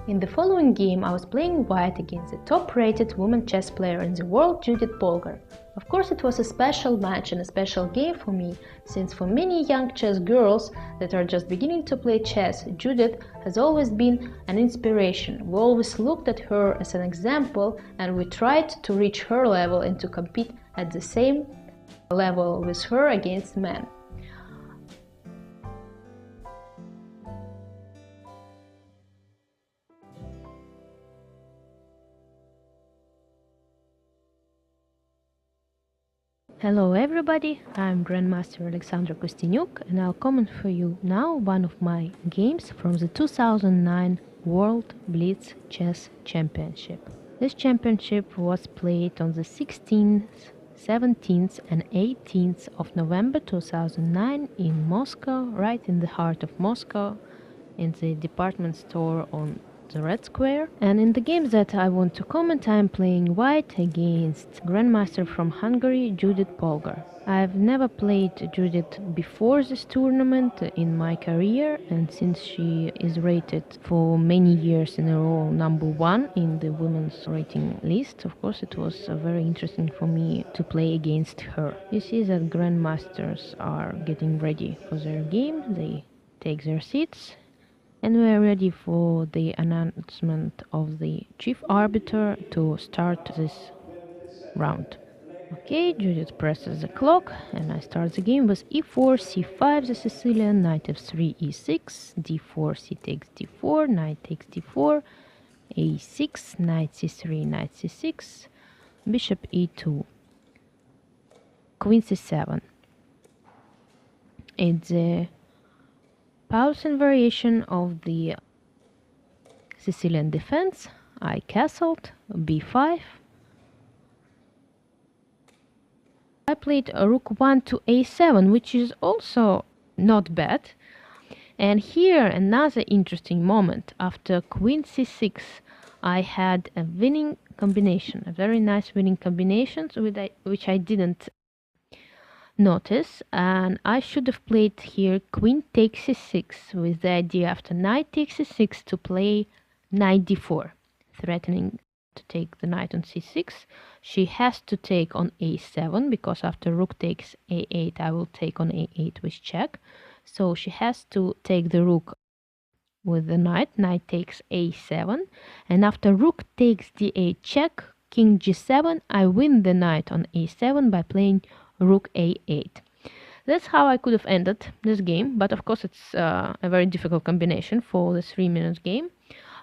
In the following game, I was playing white against the top-rated woman chess player in the world, Judith Polgar. Of course, it was a special match and a special game for me, since for many young chess girls that are just beginning to play chess, Judith has always been an inspiration. We always looked at her as an example, and we tried to reach her level and to compete at the same level with her against men. Hello everybody, I'm Grandmaster Alexandra Kosteniuk, and I'll comment for you now one of my games from the 2009 World Blitz Chess Championship. This championship was played on the 16th, 17th and 18th of November 2009 in Moscow, right in the heart of Moscow, in the department store on the Red Square. And in the games that I want to comment, I'm playing white against Grandmaster from Hungary, Judit Polgar. I've never played Judith before this tournament in my career, and since she is rated for many years in a row #1 in the women's rating list, of course it was very interesting for me to play against her. You see that Grandmasters are getting ready for their game, they take their seats. And we are ready for the announcement of the chief arbiter to start this round. Okay, Judith presses the clock and I start the game with e4, c5, the Sicilian, knight f3, e6, d4, c takes d4, knight takes d4, a6, knight c3, knight c6, bishop e2, queen c7. It's a Paulsen variation of the Sicilian defense. I castled, b5. I played rook 1 to a7, which is also not bad. And here another interesting moment. After queen c6, I had a winning combination, a very nice winning combination, which I didn't notice, and I should have played here queen takes c6 with the idea after knight takes c6 to play knight d4, threatening to take the knight on c6. She has to take on a7 because after rook takes a8 I will take on a8 with check, so she has to take the rook with the knight. Knight takes a7, and after rook takes d8 check, king g7, I win the knight on a7 by playing rook a8. That's how I could have ended this game, but of course it's a very difficult combination for the 3-minute game.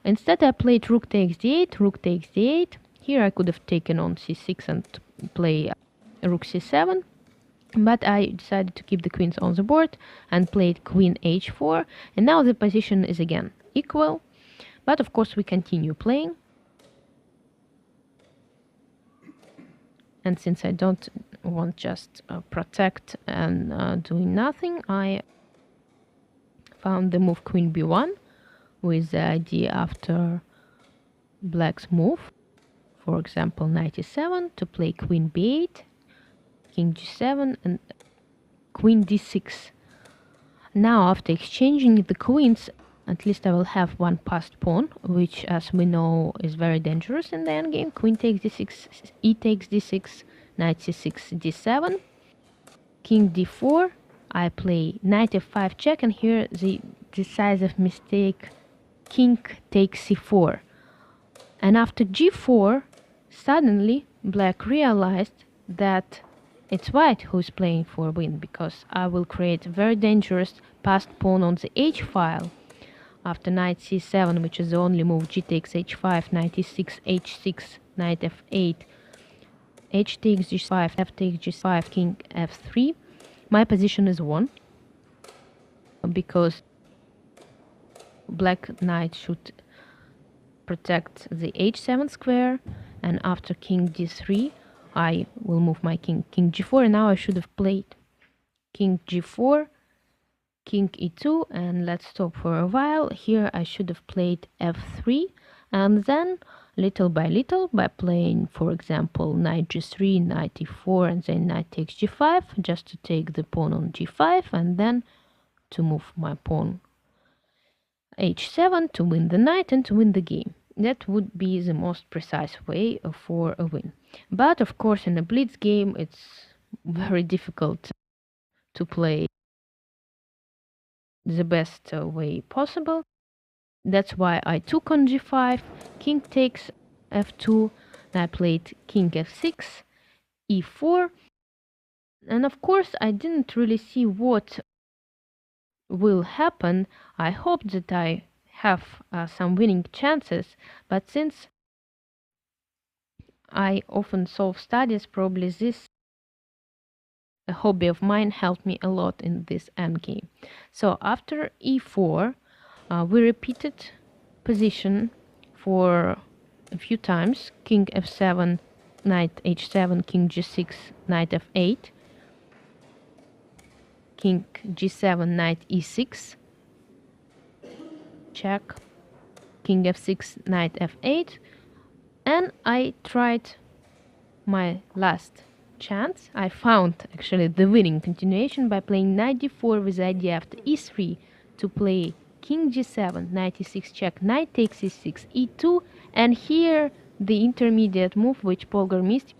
Instead I played rook takes d8, rook takes d8. Here I could have taken on c6 and play rook c7, but I decided to keep the queens on the board and played queen h4, and now the position is again equal, but of course we continue playing. And since I don't want just protect and doing nothing, I found the move queen b1 with the idea after black's move, for example knight e7, to play queen b8, king g7 and queen d6. Now after exchanging the queens, at least I will have one passed pawn, which as we know is very dangerous in the endgame. Queen takes d6, e takes d6, knight c6, d7, king d4. I play knight f5 check, and here the decisive mistake, king takes c4. And after g4, suddenly black realized that it's white who's playing for a win, because I will create a very dangerous passed pawn on the h file. After knight c7, which is the only move, g takes h5, knight e6, h6, knight f8, h takes g5, f takes g5, king f3, my position is won, because black knight should protect the h7 square, and after king d3 I will move my king g4, and now I should have played king g4, king e2, and let's stop for a while. Here I should have played f3, and then little by little, by playing for example knight g3, knight e4, and then knight takes g5, just to take the pawn on g5 and then to move my pawn h7 to win the knight and to win the game. That would be the most precise way for a win. But of course in a blitz game it's very difficult to play the best way possible. That's why I took on g5, king takes f2, I played king f6, e4, and of course I didn't really see what will happen. I hoped that I have some winning chances, but since I often solve studies, probably this a hobby of mine helped me a lot in this endgame. So after e4, we repeated position for a few times. King f7, knight h7, king g6, knight f8, king g7, knight e6, check, king f6, knight f8, and I tried my last chance. I found actually the winning continuation by playing knight d4 with the idea after e3 to play king g7, knight e6 check, knight takes e6, e2, and here the intermediate move which Polgar missed,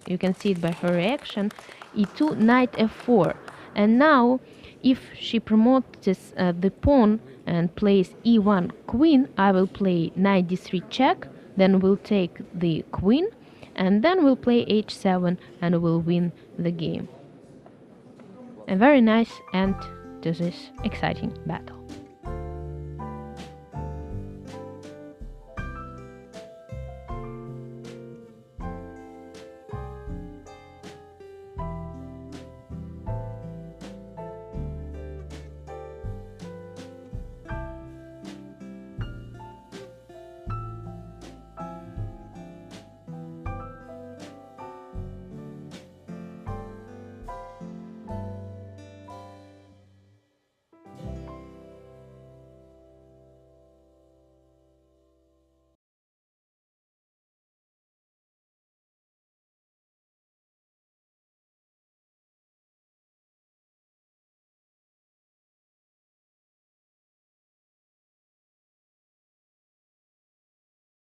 you can see it by her reaction, e2, knight f4. And now if she promotes the pawn and plays e1 queen, I will play knight d3 check, then we'll take the queen, and then we'll play h7 and we'll win the game. A very nice end to this exciting battle.